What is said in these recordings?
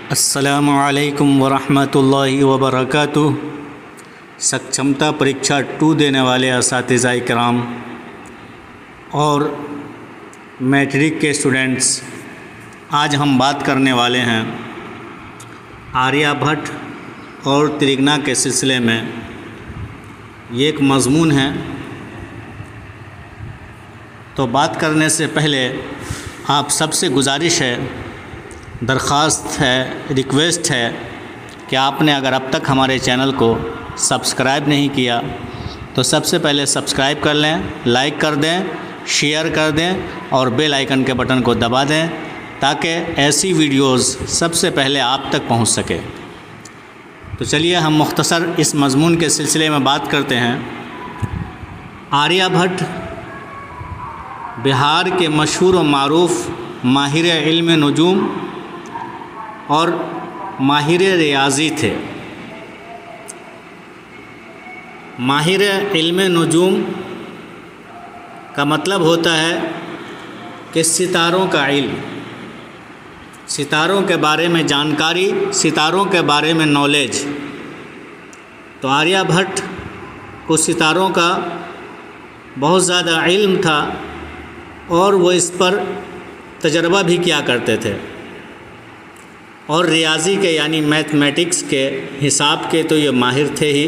अस्सलामु अलैकुम वरहमतुल्लाहि वबरकातुह। सक्षमता परीक्षा 2 देने वाले असातिज़ा इकराम और मैट्रिक के स्टूडेंट्स, आज हम बात करने वाले हैं आर्यभट्ट और त्रिज्ञा के सिलसिले में। ये एक मज़मून है, तो बात करने से पहले आप सबसे गुजारिश है, दरख्वास्त है, रिक्वेस्ट है कि आपने अगर अब तक हमारे चैनल को सब्सक्राइब नहीं किया तो सबसे पहले सब्सक्राइब कर लें, लाइक कर दें, शेयर कर दें और बेल आइकन के बटन को दबा दें ताकि ऐसी वीडियोस सबसे पहले आप तक पहुंच सके। तो चलिए हम मुख्तसर इस मज़मून के सिलसिले में बात करते हैं। आर्यभट्ट बिहार के मशहूर व मारूफ माहिर इल्म नजूम और माहिर रियाज़ी थे। माहिर इल्म नजूम का मतलब होता है कि सितारों का इल्म, सितारों के बारे में जानकारी, सितारों के बारे में नॉलेज। तो आर्यभट्ट को सितारों का बहुत ज़्यादा इल्म था और वो इस पर तजर्बा भी किया करते थे। और रियाज़ी के यानी मैथमेटिक्स के हिसाब के तो ये माहिर थे ही।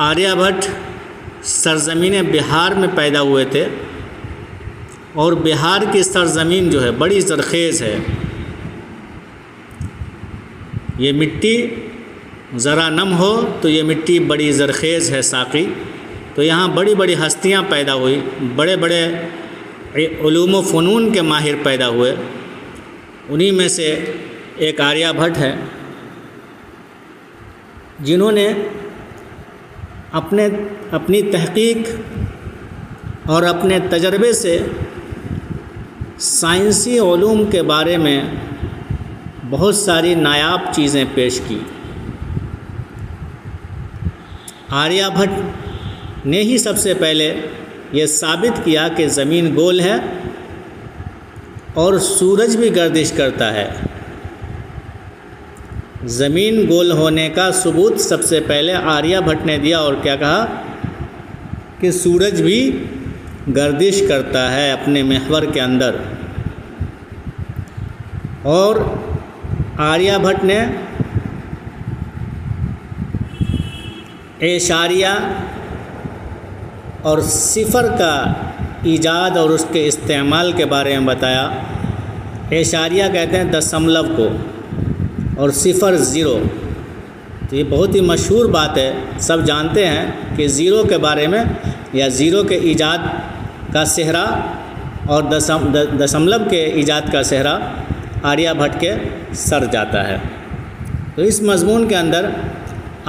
आर्यभट्ट सरज़मीन बिहार में पैदा हुए थे और बिहार की सरज़मीन जो है बड़ी ज़रख़ेज़ है। ये मिट्टी ज़रा नम हो तो ये मिट्टी बड़ी ज़रख़ेज़ है साक़ी। तो यहाँ बड़ी बड़ी हस्तियाँ पैदा हुई, बड़े बड़े उलूम व फ़नून के माहिर पैदा हुए। उन्हीं में से एक आर्यभट्ट है जिन्होंने अपनी तहक़ीक़ और अपने तजर्बे से साइंसी उलूम के बारे में बहुत सारी नायाब चीज़ें पेश की। आर्यभट्ट ने ही सबसे पहले ये साबित किया कि ज़मीन गोल है और सूरज भी गर्दिश करता है। ज़मीन गोल होने का सबूत सबसे पहले आर्यभट्ट ने दिया और क्या कहा कि सूरज भी गर्दिश करता है अपने महवर के अंदर। और आर्यभट्ट ने एशारिया और सिफ़र का ईजाद और उसके इस्तेमाल के बारे में बताया। एशारिया कहते हैं दशमलव को और सिफ़र ज़ीरो। तो ये बहुत ही मशहूर बात है, सब जानते हैं कि ज़ीरो के बारे में या ज़ीरो के ईजाद का सेहरा और दशमलव के ईजाद का सेहरा आर्यभट्ट के सर जाता है। तो इस मज़मून के अंदर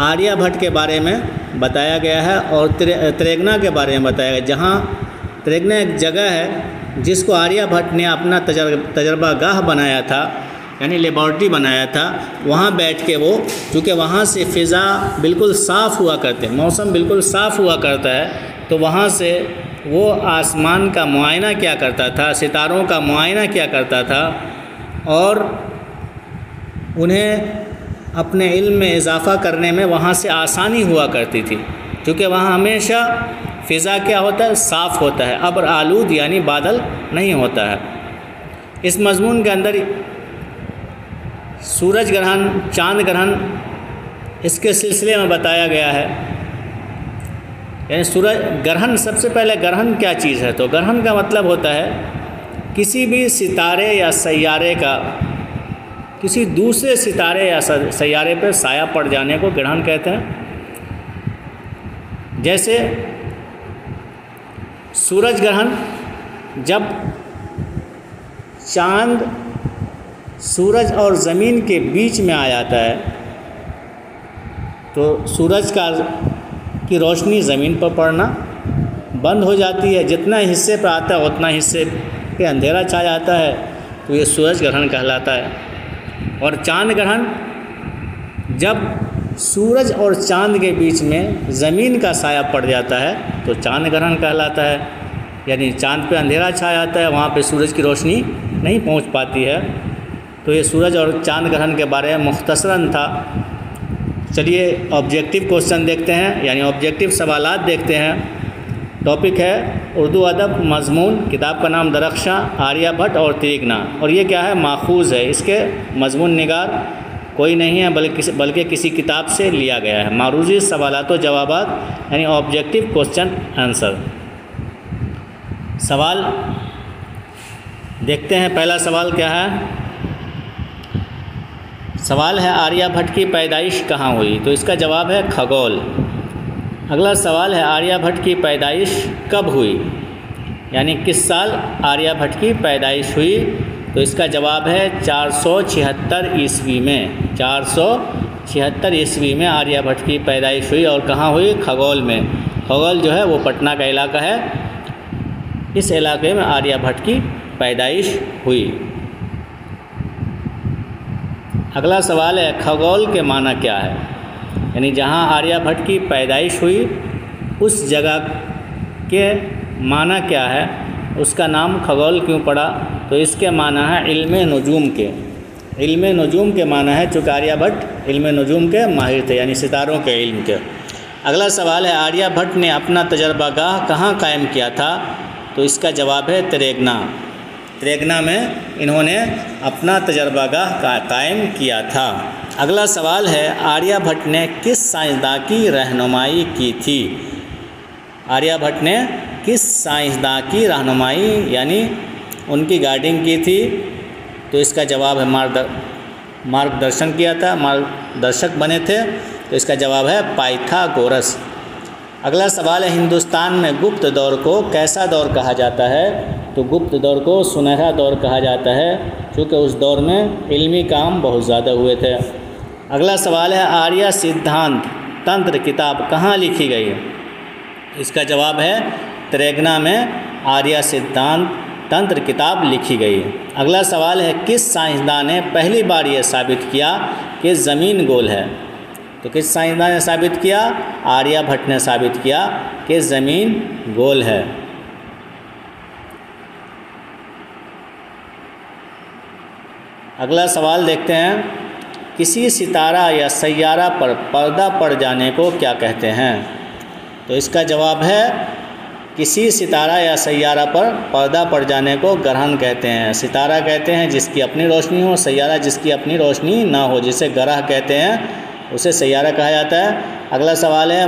आर्यभट्ट के बारे में बताया गया है और त्रिज्ञा के बारे में बताया गया। जहाँ त्रिज्ञा एक जगह है जिसको आर्यभट्ट ने अपना तजर्बा गाह बनाया था, यानी लेबॉर्ट्री बनाया था। वहाँ बैठ के वो, चूँकि वहाँ से फ़िज़ा बिल्कुल साफ़ हुआ करते, मौसम बिल्कुल साफ़ हुआ करता है, तो वहाँ से वो आसमान का मुआयना किया करता था, सितारों का मुआयना किया करता था और उन्हें अपने इल्म में इजाफ़ा करने में वहाँ से आसानी हुआ करती थी, क्योंकि वहाँ हमेशा फ़िज़ा क्या होता है, साफ़ होता है, अब्र आलूद यानी बादल नहीं होता है। इस मज़मून के अंदर सूरज ग्रहण, चाँद ग्रहण, इसके सिलसिले में बताया गया है। यानी सूरज ग्रहण, सबसे पहले ग्रहण क्या चीज़ है? तो ग्रहण का मतलब होता है किसी भी सितारे या सैयारे का किसी दूसरे सितारे या सैयारे पर साया पड़ जाने को ग्रहण कहते हैं। जैसे सूरज ग्रहण, जब चाँद सूरज और ज़मीन के बीच में आ जाता है तो सूरज की रोशनी ज़मीन पर पड़ना बंद हो जाती है। जितना हिस्से पर आता है उतना हिस्से पे अंधेरा छा जाता है, तो ये सूरज ग्रहण कहलाता है। और चाँद ग्रहण, जब सूरज और चाँद के बीच में ज़मीन का साया पड़ जाता है तो चाँद ग्रहण कहलाता है। यानी चाँद पे अंधेरा छा जाता है, वहाँ पे सूरज की रोशनी नहीं पहुँच पाती है। तो ये सूरज और चांद ग्रहण के बारे में मुख्तसरन था। चलिए ऑब्जेक्टिव क्वेश्चन देखते हैं, यानी ऑब्जेक्टिव सवालात देखते हैं। टॉपिक है उर्दू अदब, मजमून, किताब का नाम दरख्शां, आर्यभट्ट और त्रिगना। और ये क्या है, माखूज़ है, इसके मजमून निगार कोई नहीं है बल्कि किसी किताब से लिया गया है। मारूजी सवालात व जवाबात यानी ऑब्जेक्टिव क्वेश्चन आंसर। सवाल देखते हैं। पहला सवाल क्या है, सवाल है आर्यभट्ट की पैदाइश कहाँ हुई, तो इसका जवाब है खगोल। अगला सवाल है आर्यभट्ट की पैदाइश कब हुई, यानी किस साल आर्यभट्ट की पैदाइश हुई, तो इसका जवाब है 476 ईस्वी में। 476 ईस्वी में आर्यभट्ट की पैदाइश हुई। और कहाँ हुई, खगोल में। खगोल जो है वो पटना का इलाका है, इस इलाके में आर्यभट्ट की पैदाइश हुई। अगला सवाल है खगोल के माना क्या है, यानी जहाँ आर्यभट्ट की पैदाइश हुई उस जगह के माना क्या है, उसका नाम खगोल क्यों पड़ा, तो इसके माना है इल्मे नजूम के। इल्मे नजूम के माना है चूँकि आर्यभट्ट इल्मे नजूम के माहिर थे, यानी सितारों के इल्म के। अगला सवाल है आर्यभट्ट ने अपना तजर्बागाह कहाँ कायम किया था, तो इसका जवाब है त्रिगना। त्रिगना में इन्होंने अपना तजर्बागाह कायम किया था। अगला सवाल है आर्यभट्ट ने किस साइंसदान की रहनुमाई की थी। आर्यभट्ट ने किस साइंसदान की रहनुमाई यानी उनकी गाइडिंग की थी, तो इसका जवाब है मार्गदर्शन किया था, मार्गदर्शक बने थे, तो इसका जवाब है पाइथागोरस। अगला सवाल है हिंदुस्तान में गुप्त दौर को कैसा दौर कहा जाता है, तो गुप्त दौर को सुनहरा दौर कहा जाता है, क्योंकि उस दौर में इल्मी काम बहुत ज़्यादा हुए थे। अगला सवाल है आर्य सिद्धांत तंत्र किताब कहाँ लिखी गई, इसका जवाब है त्रिगना में आर्य सिद्धांत तंत्र किताब लिखी गई। अगला सवाल है किस साइंसदान ने पहली बार ये साबित किया कि ज़मीन गोल है, तो किस साइंसदान ने साबित किया, आर्यभट्ट ने साबित किया कि ज़मीन गोल है। अगला सवाल देखते हैं किसी सितारा या सैयारा पर पर्दा पड़ जाने को क्या कहते हैं, तो इसका जवाब है किसी सितारा या सैयारा पर पर्दा पड़ जाने को ग्रहण कहते हैं। सितारा कहते हैं जिसकी अपनी रोशनी हो, सैयारा जिसकी अपनी रोशनी ना हो, जिसे ग्रह कहते हैं, उसे सैयारा कहा जाता है। अगला सवाल है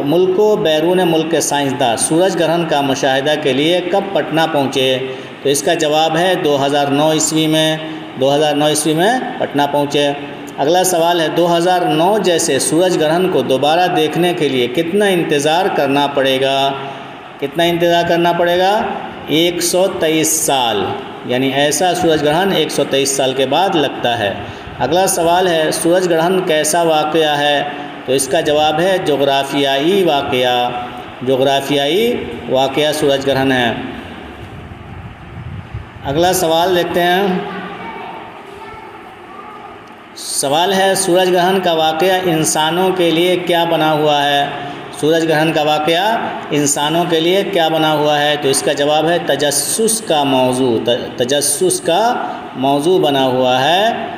मुल्को बैरून मुल्क के साइंसदान सूरज ग्रहण का मुशाहिदा के लिए कब पटना पहुँचे, तो इसका जवाब है 2009 ईस्वी में। 2009 ईस्वी में पटना पहुँचे। अगला सवाल है 2009 जैसे सूरज ग्रहण को दोबारा देखने के लिए कितना इंतज़ार करना पड़ेगा, कितना इंतज़ार करना पड़ेगा, 123 साल, यानी ऐसा सूरज ग्रहण 123 साल के बाद लगता है। अगला सवाल है सूरज ग्रहण कैसा वाक़या है, तो इसका जवाब है जोग्राफियाई वाक़या। जोग्राफियाई वाक़या सूरज ग्रहण है। अगला सवाल देखते हैं। सवाल है सूरज ग्रहण का वाक़या इंसानों के लिए क्या बना हुआ है, सूरज ग्रहण का वाक़या इंसानों के लिए क्या बना हुआ है, तो इसका जवाब है तजस्सुस का मौजू। तजस्सुस का मौजू बना हुआ है।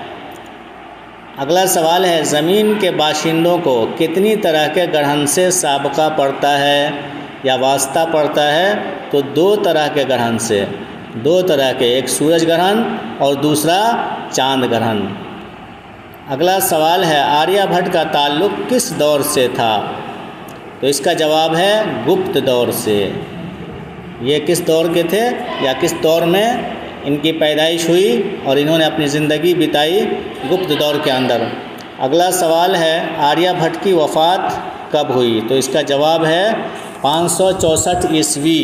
अगला सवाल है ज़मीन के बाशिंदों को कितनी तरह के ग्रहण से साबका पड़ता है या वास्ता पड़ता है, तो 2 तरह के ग्रहण से, 2 तरह के, एक सूरज ग्रहण और दूसरा चांद ग्रहण। अगला सवाल है आर्यभट्ट का ताल्लुक़ किस दौर से था, तो इसका जवाब है गुप्त दौर से। ये किस दौर के थे या किस दौर में इनकी पैदाइश हुई और इन्होंने अपनी ज़िंदगी बिताई, गुप्त दौर के अंदर। अगला सवाल है आर्यभट्ट की वफ़ात कब हुई, तो इसका जवाब है 564 ईस्वी।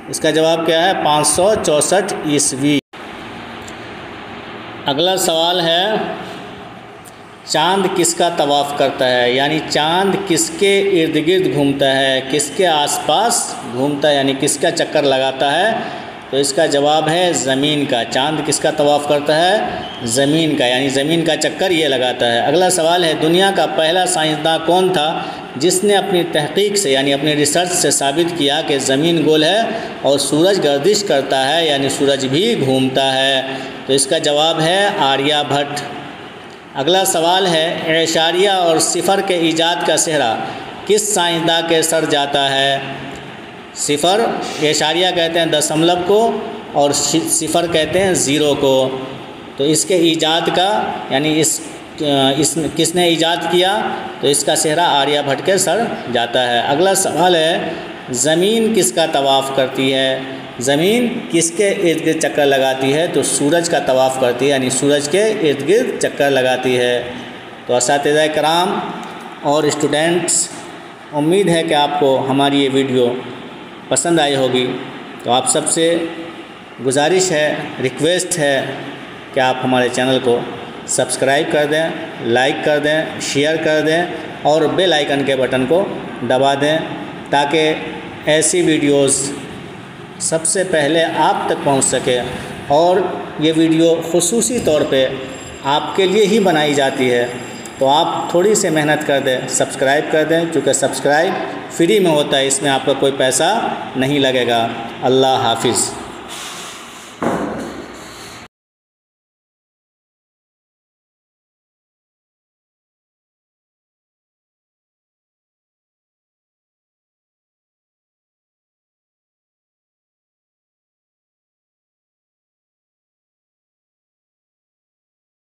इसका जवाब क्या है, 564 ईस्वी। अगला सवाल है चांद किसका तवाफ़ करता है, यानी चांद किसके इर्द गिर्द घूमता है, किसके आसपास घूमता है, यानी किसका चक्कर लगाता है, तो इसका जवाब है ज़मीन का। चांद किसका तवाफ़ करता है, ज़मीन का, यानी ज़मीन का चक्कर ये लगाता है। अगला सवाल है दुनिया का पहला साइंसदान कौन था, जिसने अपनी तहकीक से यानी अपनी रिसर्च से साबित किया कि ज़मीन गोल है और सूरज गर्दिश करता है यानी सूरज भी घूमता है। तो इसका जवाब है आर्यभट्ट। अगला सवाल है, एशारिया और सिफर के ईजाद का सेहरा किस साइंसदां के सर जाता है? सिफर, एशारिया कहते हैं दशमलव को और सिफर कहते हैं ज़ीरो को। तो इसके ईजाद का यानी इस किसने ईजाद किया, तो इसका सेहरा आर्यभट्ट के सर जाता है। अगला सवाल है, ज़मीन किसका तवाफ़ करती है? ज़मीन किसके इर्द गिर्द चक्कर लगाती है? तो सूरज का तवाफ़ करती है यानी सूरज के इर्द गिर्द चक्कर लगाती है। तो असातिज़ा कराम और स्टूडेंट्स, उम्मीद है कि आपको हमारी ये वीडियो पसंद आई होगी। तो आप सबसे गुजारिश है, रिक्वेस्ट है कि आप हमारे चैनल को सब्सक्राइब कर दें, लाइक कर दें, शेयर कर दें और बेल आइकन के बटन को दबा दें ताकि ऐसी वीडियोस सबसे पहले आप तक पहुंच सके। और ये वीडियो ख़ुसूसी तौर पे आपके लिए ही बनाई जाती है, तो आप थोड़ी सी मेहनत कर दें, सब्सक्राइब कर दें, क्योंकि सब्सक्राइब फ्री में होता है, इसमें आपका कोई पैसा नहीं लगेगा। अल्लाह हाफिज़।